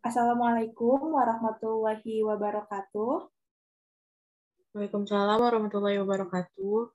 Assalamualaikum warahmatullahi wabarakatuh. Waalaikumsalam warahmatullahi wabarakatuh.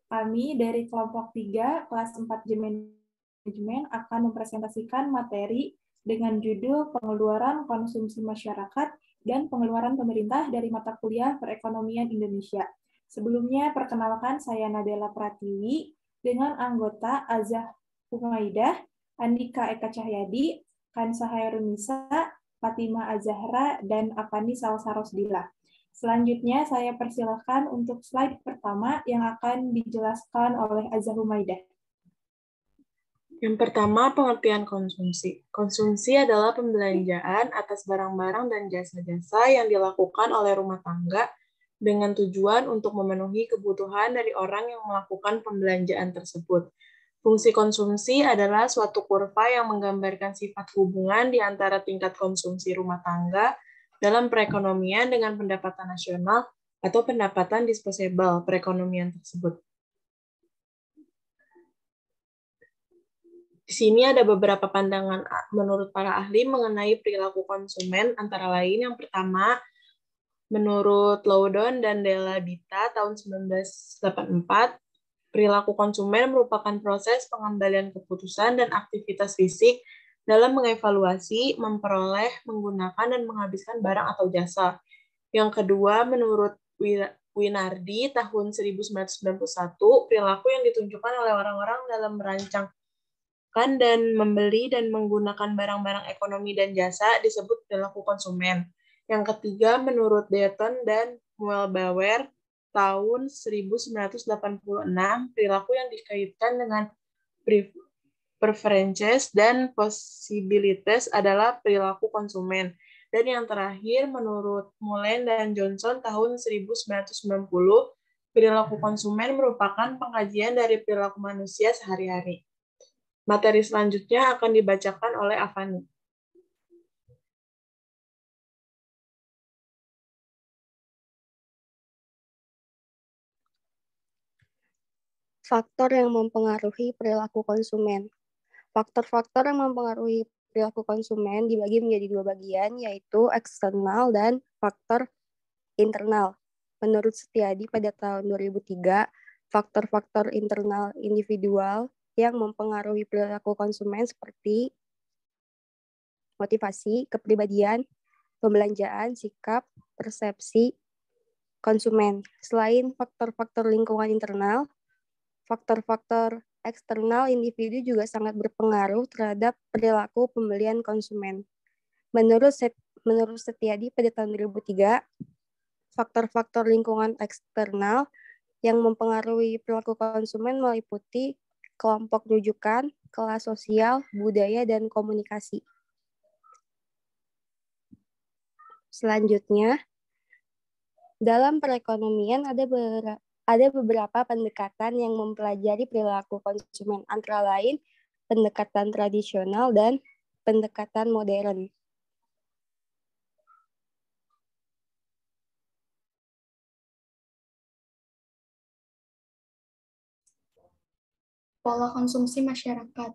Kami dari kelompok 3, kelas 4 manajemen akan mempresentasikan materi dengan judul pengeluaran konsumsi masyarakat dan pengeluaran pemerintah dari mata kuliah perekonomian Indonesia. Sebelumnya, perkenalkan saya Nabila Pratiwi dengan anggota Azah Humaidah, Andika Eka Cahyadi, Kansa Hairunisa, Fatima Azahra, dan Apani Salsarosdila. Selanjutnya, saya persilahkan untuk slide pertama yang akan dijelaskan oleh Azza Humaidah. Yang pertama, pengertian konsumsi. Konsumsi adalah pembelanjaan atas barang-barang dan jasa-jasa yang dilakukan oleh rumah tangga dengan tujuan untuk memenuhi kebutuhan dari orang yang melakukan pembelanjaan tersebut. Fungsi konsumsi adalah suatu kurva yang menggambarkan sifat hubungan di antara tingkat konsumsi rumah tangga dalam perekonomian dengan pendapatan nasional atau pendapatan disposable perekonomian tersebut. Di sini ada beberapa pandangan menurut para ahli mengenai perilaku konsumen, antara lain yang pertama, menurut Loudon dan Della Bita tahun 1984, perilaku konsumen merupakan proses pengembalian keputusan dan aktivitas fisik dalam mengevaluasi, memperoleh, menggunakan, dan menghabiskan barang atau jasa. Yang kedua, menurut Winardi tahun 1991, perilaku yang ditunjukkan oleh orang-orang dalam merancang dan membeli dan menggunakan barang-barang ekonomi dan jasa disebut perilaku konsumen. Yang ketiga, menurut Dayton dan Muelbauer tahun 1986, perilaku yang dikaitkan dengan preferences dan possibilities adalah perilaku konsumen. Dan yang terakhir, menurut Mullen dan Johnson tahun 1990, perilaku konsumen merupakan pengkajian dari perilaku manusia sehari-hari. Materi selanjutnya akan dibacakan oleh Avani. Faktor yang mempengaruhi perilaku konsumen. Faktor-faktor yang mempengaruhi perilaku konsumen dibagi menjadi dua bagian, yaitu eksternal dan faktor internal. Menurut Setiadi pada tahun 2003, faktor-faktor internal individual yang mempengaruhi perilaku konsumen seperti motivasi, kepribadian, pembelanjaan, sikap, persepsi konsumen. Selain faktor-faktor lingkungan internal, faktor-faktor eksternal individu juga sangat berpengaruh terhadap perilaku pembelian konsumen. Menurut Setiadi pada tahun 2003, faktor-faktor lingkungan eksternal yang mempengaruhi perilaku konsumen meliputi kelompok rujukan, kelas sosial, budaya, dan komunikasi. Selanjutnya, dalam perekonomian ada beberapa pendekatan yang mempelajari perilaku konsumen, antara lain pendekatan tradisional dan pendekatan modern. Pola konsumsi masyarakat.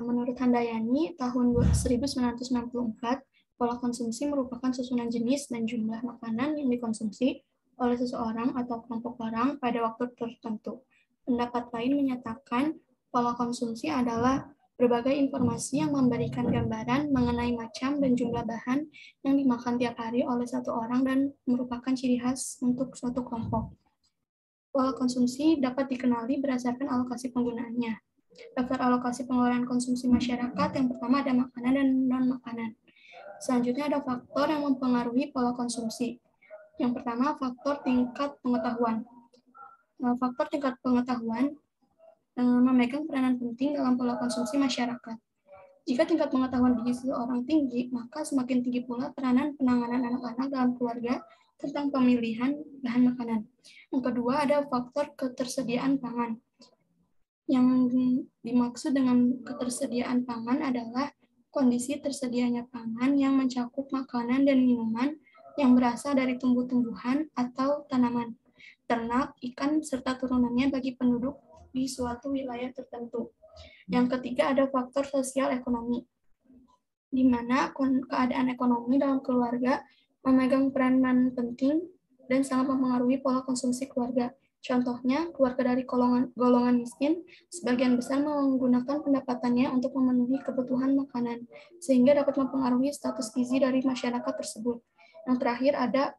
Menurut Handayani, tahun 1994, pola konsumsi merupakan susunan jenis dan jumlah makanan yang dikonsumsi oleh seseorang atau kelompok orang pada waktu tertentu. Pendapat lain menyatakan pola konsumsi adalah berbagai informasi yang memberikan gambaran mengenai macam dan jumlah bahan yang dimakan tiap hari oleh satu orang dan merupakan ciri khas untuk suatu kelompok. Pola konsumsi dapat dikenali berdasarkan alokasi penggunaannya. Daftar alokasi pengeluaran konsumsi masyarakat, yang pertama ada makanan dan non-makanan. Selanjutnya ada faktor yang mempengaruhi pola konsumsi. Yang pertama, faktor tingkat pengetahuan. Faktor tingkat pengetahuan memegang peranan penting dalam pola konsumsi masyarakat. Jika tingkat pengetahuan bagi seseorang tinggi, maka semakin tinggi pula peranan penanganan anak-anak dalam keluarga tentang pemilihan bahan makanan. Yang kedua, ada faktor ketersediaan pangan. Yang dimaksud dengan ketersediaan pangan adalah kondisi tersedianya pangan yang mencakup makanan dan minuman yang berasal dari tumbuh-tumbuhan atau tanaman, ternak, ikan, serta turunannya bagi penduduk di suatu wilayah tertentu. Yang ketiga ada faktor sosial ekonomi. di mana keadaan ekonomi dalam keluarga memegang peranan penting dan sangat mempengaruhi pola konsumsi keluarga. Contohnya, keluarga dari golongan miskin sebagian besar menggunakan pendapatannya untuk memenuhi kebutuhan makanan, sehingga dapat mempengaruhi status gizi dari masyarakat tersebut. Yang terakhir ada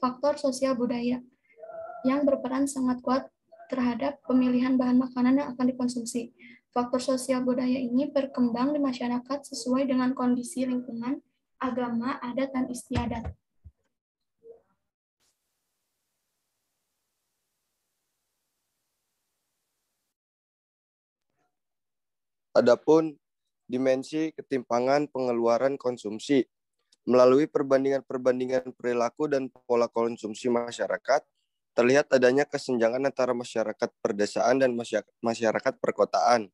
faktor sosial budaya, yang berperan sangat kuat terhadap pemilihan bahan makanan yang akan dikonsumsi. Faktor sosial budaya ini berkembang di masyarakat sesuai dengan kondisi lingkungan, agama, adat, dan istiadat. Adapun dimensi ketimpangan pengeluaran konsumsi melalui perbandingan perilaku dan pola konsumsi masyarakat, terlihat adanya kesenjangan antara masyarakat perdesaan dan masyarakat perkotaan.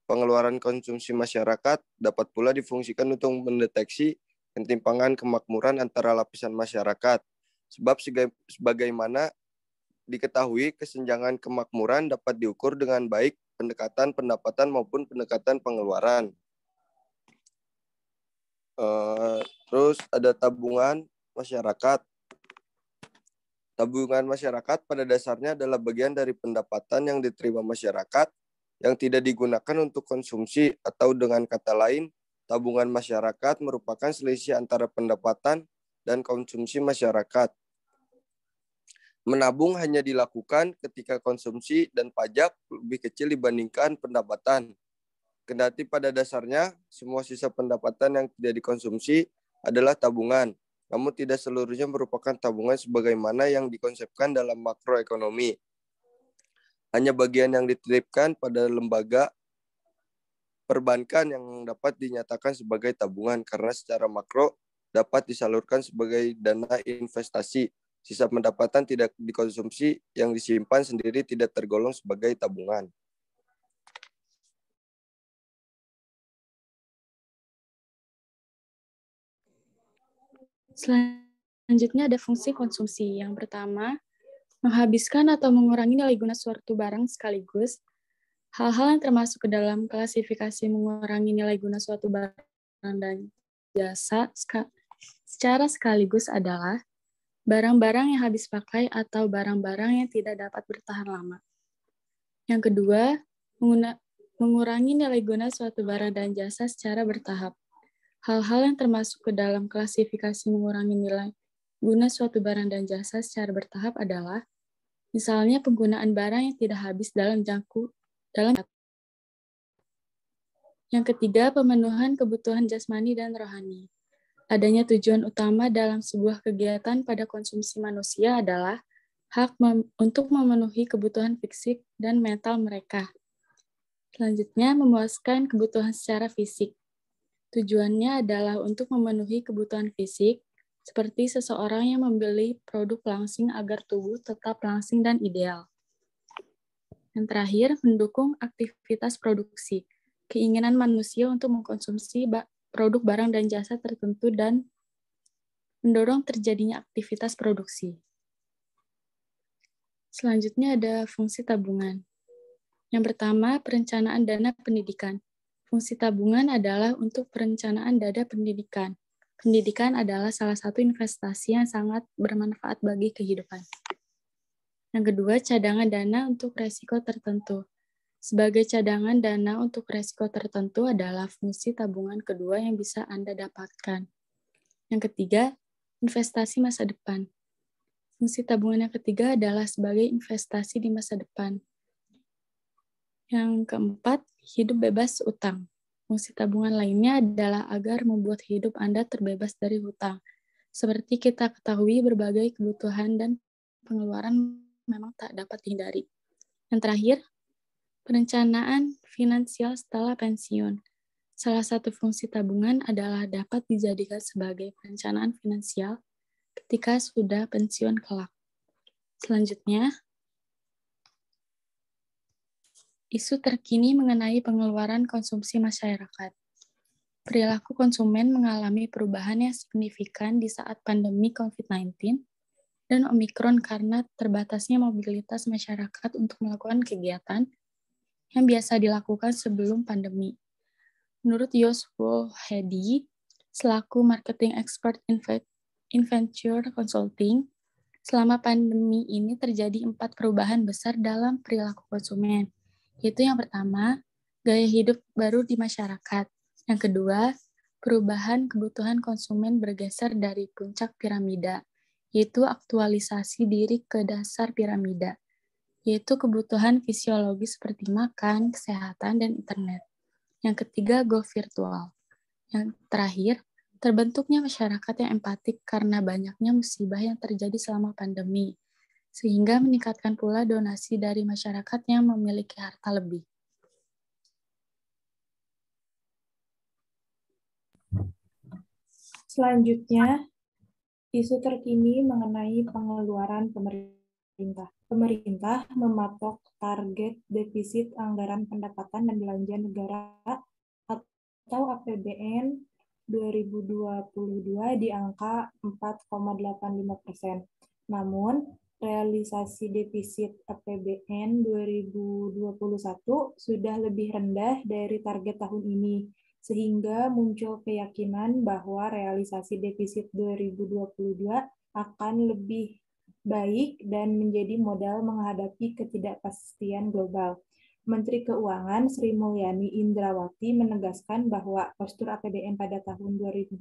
Pengeluaran konsumsi masyarakat dapat pula difungsikan untuk mendeteksi ketimpangan kemakmuran antara lapisan masyarakat. Sebab sebagaimana diketahui, kesenjangan kemakmuran dapat diukur dengan baik pendekatan pendapatan maupun pendekatan pengeluaran. Terus ada tabungan masyarakat. Tabungan masyarakat pada dasarnya adalah bagian dari pendapatan yang diterima masyarakat yang tidak digunakan untuk konsumsi, atau dengan kata lain, tabungan masyarakat merupakan selisih antara pendapatan dan konsumsi masyarakat. Menabung hanya dilakukan ketika konsumsi dan pajak lebih kecil dibandingkan pendapatan. Kendati pada dasarnya semua sisa pendapatan yang tidak dikonsumsi adalah tabungan, namun tidak seluruhnya merupakan tabungan sebagaimana yang dikonsepkan dalam makroekonomi. Hanya bagian yang dititipkan pada lembaga perbankan yang dapat dinyatakan sebagai tabungan, karena secara makro dapat disalurkan sebagai dana investasi. Sisa pendapatan tidak dikonsumsi yang disimpan sendiri tidak tergolong sebagai tabungan. Selanjutnya ada fungsi konsumsi. Yang pertama, menghabiskan atau mengurangi nilai guna suatu barang sekaligus. Hal-hal yang termasuk ke dalam klasifikasi mengurangi nilai guna suatu barang dan jasa secara sekaligus adalah barang-barang yang habis pakai atau barang-barang yang tidak dapat bertahan lama. Yang kedua, mengurangi nilai guna suatu barang dan jasa secara bertahap. Hal-hal yang termasuk ke dalam klasifikasi mengurangi nilai guna suatu barang dan jasa secara bertahap adalah misalnya penggunaan barang yang tidak habis dalam Yang ketiga, pemenuhan kebutuhan jasmani dan rohani. Adanya tujuan utama dalam sebuah kegiatan pada konsumsi manusia adalah hak untuk memenuhi kebutuhan fisik dan mental mereka. Selanjutnya, memuaskan kebutuhan secara fisik. Tujuannya adalah untuk memenuhi kebutuhan fisik, seperti seseorang yang membeli produk langsing agar tubuh tetap langsing dan ideal. Yang terakhir, mendukung aktivitas produksi. Keinginan manusia untuk mengkonsumsi produk barang dan jasa tertentu dan mendorong terjadinya aktivitas produksi. Selanjutnya ada fungsi tabungan. Yang pertama, perencanaan dana pendidikan. Fungsi tabungan adalah untuk perencanaan dana pendidikan. Pendidikan adalah salah satu investasi yang sangat bermanfaat bagi kehidupan. Yang kedua, cadangan dana untuk resiko tertentu. Sebagai cadangan dana untuk resiko tertentu adalah fungsi tabungan kedua yang bisa Anda dapatkan. Yang ketiga, investasi masa depan. Fungsi tabungan yang ketiga adalah sebagai investasi di masa depan. Yang keempat, hidup bebas utang. Fungsi tabungan lainnya adalah agar membuat hidup Anda terbebas dari hutang. Seperti kita ketahui, berbagai kebutuhan dan pengeluaran memang tak dapat dihindari. Yang terakhir, perencanaan finansial setelah pensiun. Salah satu fungsi tabungan adalah dapat dijadikan sebagai perencanaan finansial ketika sudah pensiun kelak. Selanjutnya, isu terkini mengenai pengeluaran konsumsi masyarakat. Perilaku konsumen mengalami perubahan yang signifikan di saat pandemi COVID-19 dan Omikron karena terbatasnya mobilitas masyarakat untuk melakukan kegiatan yang biasa dilakukan sebelum pandemi. Menurut Yoswo Hedi, selaku Marketing Expert in Venture Consulting. Selama pandemi ini terjadi 4 perubahan besar dalam perilaku konsumen, yaitu yang pertama, gaya hidup baru di masyarakat. Yang kedua, perubahan kebutuhan konsumen bergeser dari puncak piramida, yaitu aktualisasi diri ke dasar piramida, yaitu kebutuhan fisiologis seperti makan, kesehatan, dan internet. Yang ketiga, go virtual. Yang terakhir, terbentuknya masyarakat yang empatik karena banyaknya musibah yang terjadi selama pandemi, sehingga meningkatkan pula donasi dari masyarakat yang memiliki harta lebih. Selanjutnya, isu terkini mengenai pengeluaran pemerintah. Pemerintah mematok target defisit anggaran pendapatan dan belanja negara atau APBN 2022 di angka 4,85%. Namun, realisasi defisit APBN 2021 sudah lebih rendah dari target tahun ini, sehingga muncul keyakinan bahwa realisasi defisit 2022 akan lebih baik dan menjadi modal menghadapi ketidakpastian global. Menteri Keuangan Sri Mulyani Indrawati menegaskan bahwa postur APBN pada tahun 2022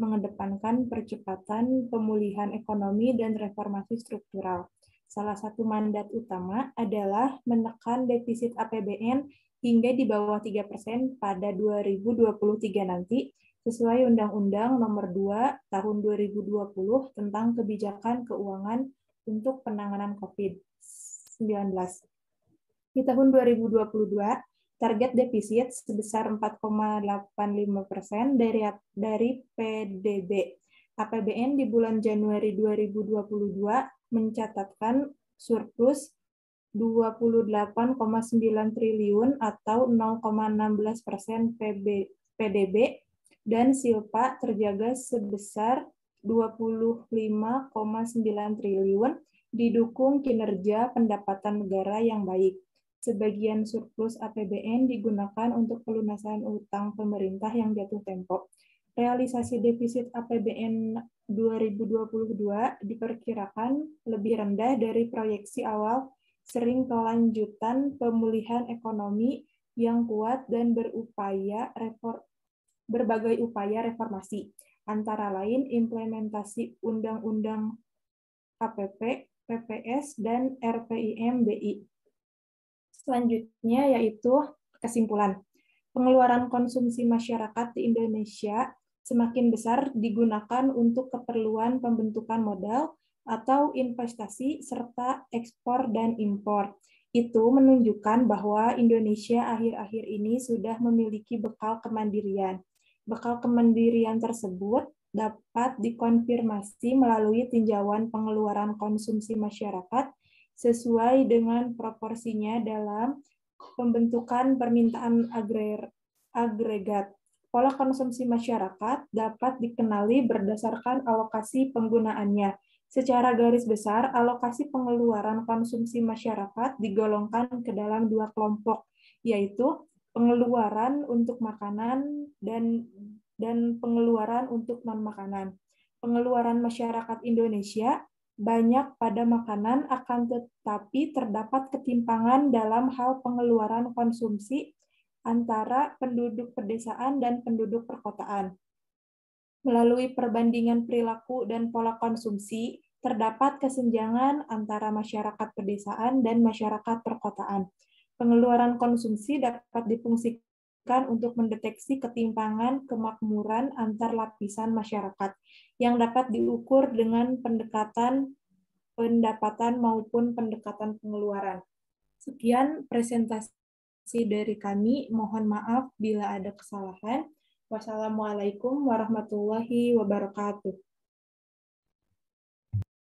mengedepankan percepatan pemulihan ekonomi dan reformasi struktural. Salah satu mandat utama adalah menekan defisit APBN hingga di bawah 3% pada 2023 nanti, sesuai Undang-Undang Nomor 2 Tahun 2020 tentang Kebijakan Keuangan untuk Penanganan COVID-19. Di tahun 2022, target defisit sebesar 4,85% dari PDB. APBN di bulan Januari 2022 mencatatkan surplus 28,9 triliun atau 0,16% PDB dan silpa terjaga sebesar 25,9 triliun didukung kinerja pendapatan negara yang baik. Sebagian surplus APBN digunakan untuk pelunasan utang pemerintah yang jatuh tempo. Realisasi defisit APBN 2022 diperkirakan lebih rendah dari proyeksi awal sering kelanjutan pemulihan ekonomi yang kuat dan berbagai upaya reformasi, antara lain implementasi Undang-Undang APP, PPS, dan RPIM-BI. Selanjutnya yaitu kesimpulan. Pengeluaran konsumsi masyarakat di Indonesia semakin besar digunakan untuk keperluan pembentukan modal atau investasi serta ekspor dan impor. Itu menunjukkan bahwa Indonesia akhir-akhir ini sudah memiliki bekal kemandirian. Bekal kemandirian tersebut dapat dikonfirmasi melalui tinjauan pengeluaran konsumsi masyarakat sesuai dengan proporsinya dalam pembentukan permintaan agregat. Pola konsumsi masyarakat dapat dikenali berdasarkan alokasi penggunaannya. Secara garis besar, alokasi pengeluaran konsumsi masyarakat digolongkan ke dalam 2 kelompok, yaitu pengeluaran untuk makanan dan pengeluaran untuk non-makanan. Pengeluaran masyarakat Indonesia banyak pada makanan, akan tetapi terdapat ketimpangan dalam hal pengeluaran konsumsi antara penduduk pedesaan dan penduduk perkotaan. Melalui perbandingan perilaku dan pola konsumsi, terdapat kesenjangan antara masyarakat pedesaan dan masyarakat perkotaan. Pengeluaran konsumsi dapat difungsikan untuk mendeteksi ketimpangan kemakmuran antar lapisan masyarakat yang dapat diukur dengan pendekatan pendapatan maupun pendekatan pengeluaran. Sekian presentasi dari kami. Mohon maaf bila ada kesalahan. Wassalamualaikum warahmatullahi wabarakatuh.